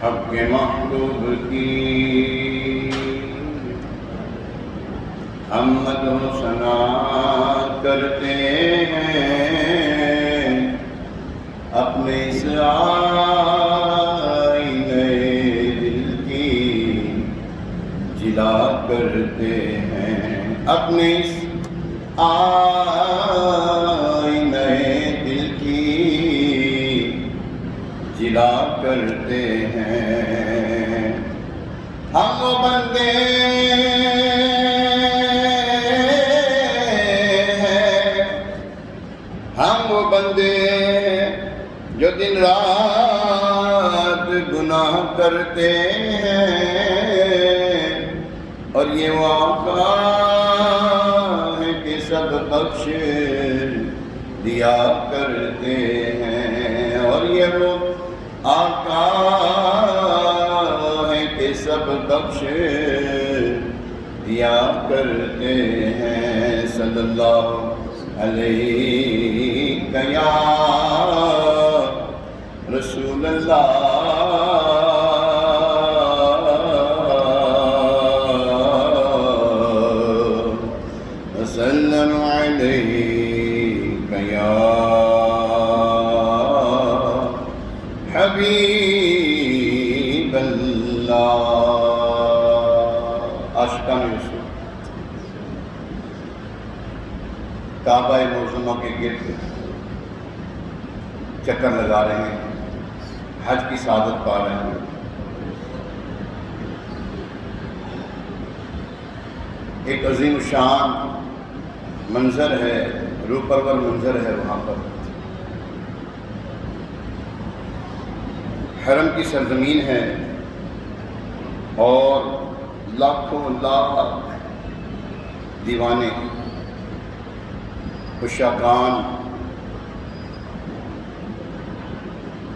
حق محبوب کی حمد و ثنا کرتے ہیں، اپنے اس آئینے دل کی جلا کرتے ہیں، اپنے اس آئینے دل کی جلا کرتے ہیں۔ ہم وہ بندے جو دن رات گناہ کرتے ہیں، اور یہ واقعہ ہے کہ سب بخش دیا کرتے ہیں، اور یہ وہ آقا ہے کہ سب بخش دیا کرتے ہیں۔ صلی اللہ علیہ یا رسول اللہ، وسلم علیک یا حبیب اللہ۔ عاشقان رسول کعبہ معظمہ کے گرد چکر لگا رہے ہیں، حج کی سعادت پا رہے ہیں۔ ایک عظیم الشان منظر ہے، روح پرور منظر ہے وہاں پر۔ حرم کی سرزمین ہے اور لاکھوں لاکھ دیوانے عشاقان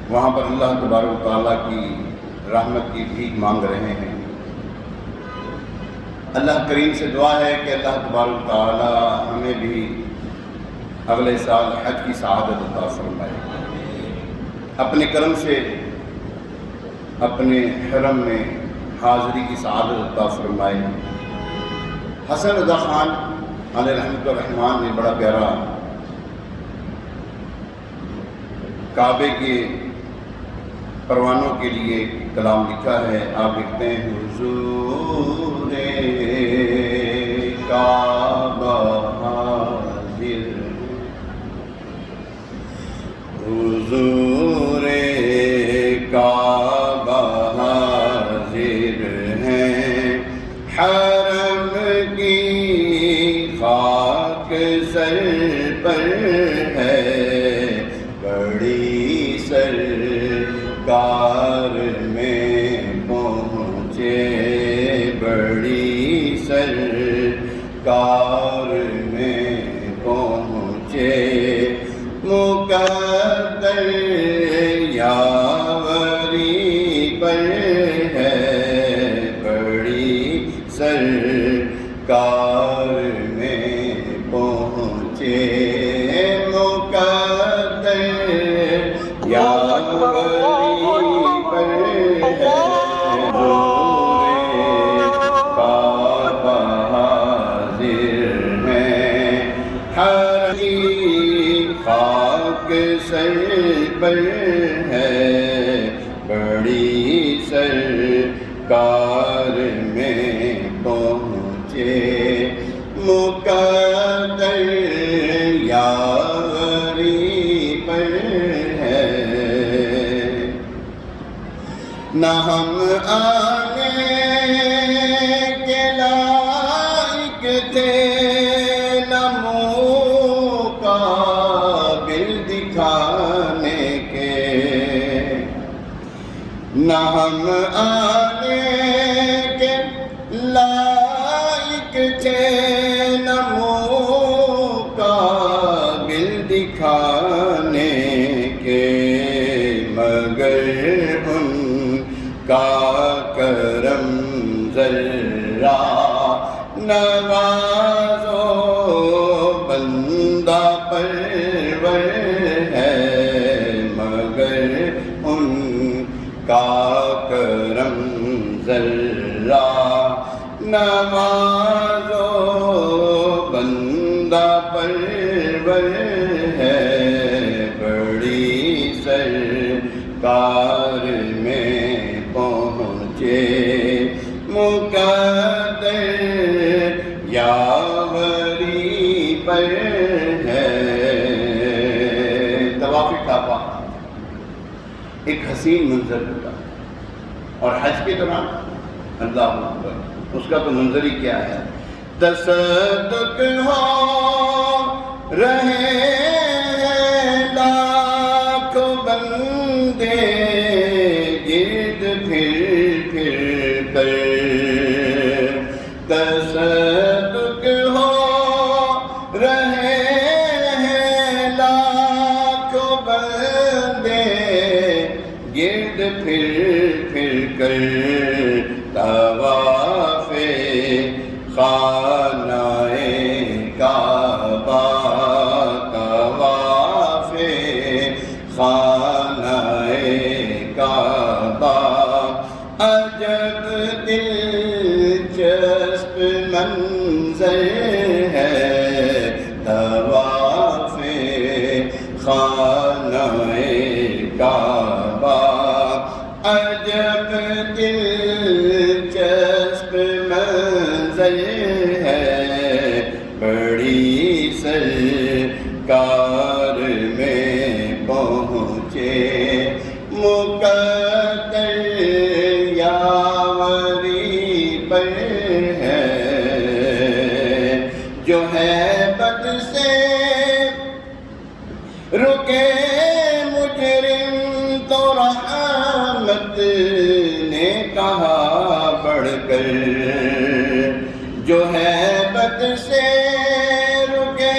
وہاں پر اللہ تبارک و تعالیٰ کی رحمت کی بھیک مانگ رہے ہیں۔ اللہ کریم سے دعا ہے کہ اللہ تبارک و تعالیٰ ہمیں بھی اگلے سال حج کی سعادت عطا فرمائے، اپنے کرم سے اپنے حرم میں حاضری کی سعادت عطا فرمائے۔ حسن رضا خان علیہ رحمۃ الرحمن نے بڑا پیارا کعبے کے پروانوں کے لیے کلام لکھا ہے۔ آپ لکھتے ہیں: حضور کعبہ حاضر، حضور کعبہ حاضر ہیں، حرم کی خاک سر پر ہے، بڑی سرکار میں پہنچے، بڑی سرکار میں پہنچے، مقدر یاوری پر ہے، بڑی سرکار میں پہنچے، مقدر یاوری پر ہے، کعبہ حاضر ہیں، حرم کی خاک سر پر ہے، بڑی سرکار میں پہنچے، مقدر یاوری پر ہے۔ نہ ہم آنے کے لائق تھے، نہ مقابل دکھانے کے، نہ ہم آنے کے لائق تھے، نہ مقابل دکھانے کے، مگر ان کا کرم ذرہ نوازو بندہ پرور ہے، مگر ان کا ذرہ نوازو بندہ پرور ہے، بڑی سرکار میں پہنچے مقدر یاوری پر ہے۔ طواف کعبہ ایک حسین منظر ہوتا ہے، اور حج کے دوران اللہ اکبر اس کا تو منظر ہی کیا ہے، تصدق ہو رہے ہیں لاکھوں بندے گرد پھر کر، تصدق ہو رہے ہیں لاکھوں بندے گرد پھر کر، طواف خانہ کعبہ، طواف خانہ کعبہ، عجب دلچسپ منظر ہے، طواف خانہ کعبہ، عجب دلچسپ منظر ہے، بڑی سرکار میں پہنچے مقدر یاوری پر ہے، جو ہے بد سے رکے مجرم تو رحمت نے کہا بڑھ کر، جو ہے بد سے رکے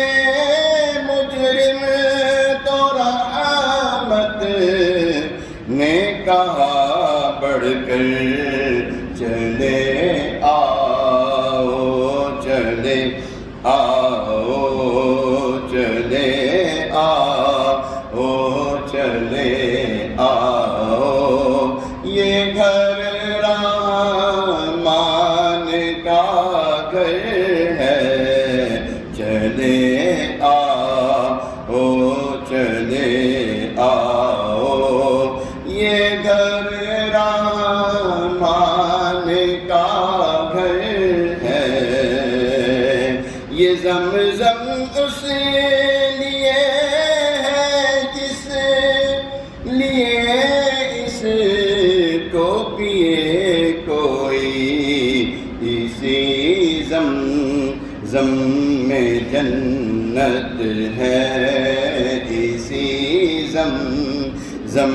مجرم تو رحمت نے کہا بڑھ کر، چلے آؤ چلے آؤ چلے آؤ چلے آؤ، یہ گھر رحمان کا گھر ہے، چلے آؤ چلے آؤ، یہ گھر رحمان کا گھر ہے، یہ زمزم اس لیے ہے جس لیے اس کو پیے کوئی، اسی زمزم میں جنت ہے، اسی زمزم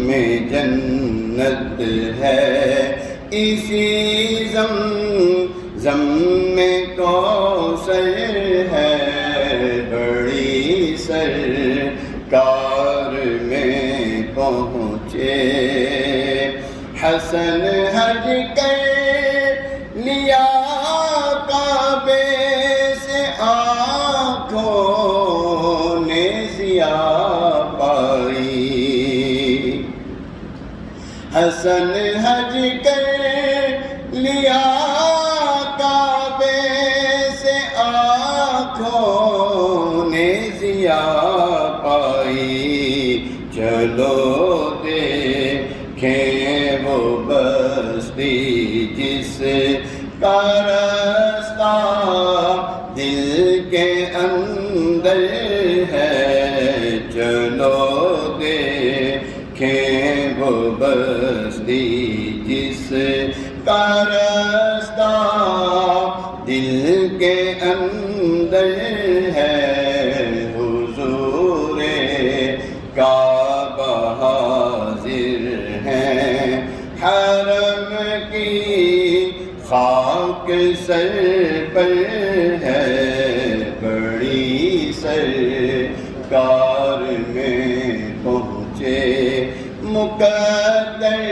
میں جنت ہے، اسی زمزم میں کوثر ہے، بڑی سرکار میں پہنچے، حسن حج کر لیا کعبے سے آنکھوں نے ضیا پائی، حسن حج کر لیا کعبے سے آنکھوں نے ضیا پائی، چلو دیکھیں وہ بستی جس کا رستہ دل کے اندر ہے، چلو دیکھیں وہ بستی جس کا رستہ دل کے اندر ہے، حضور کعبہ حاضر ہیں، حرم کی خاک سر پر ہے، بڑی سرکار میں پہنچے مقدر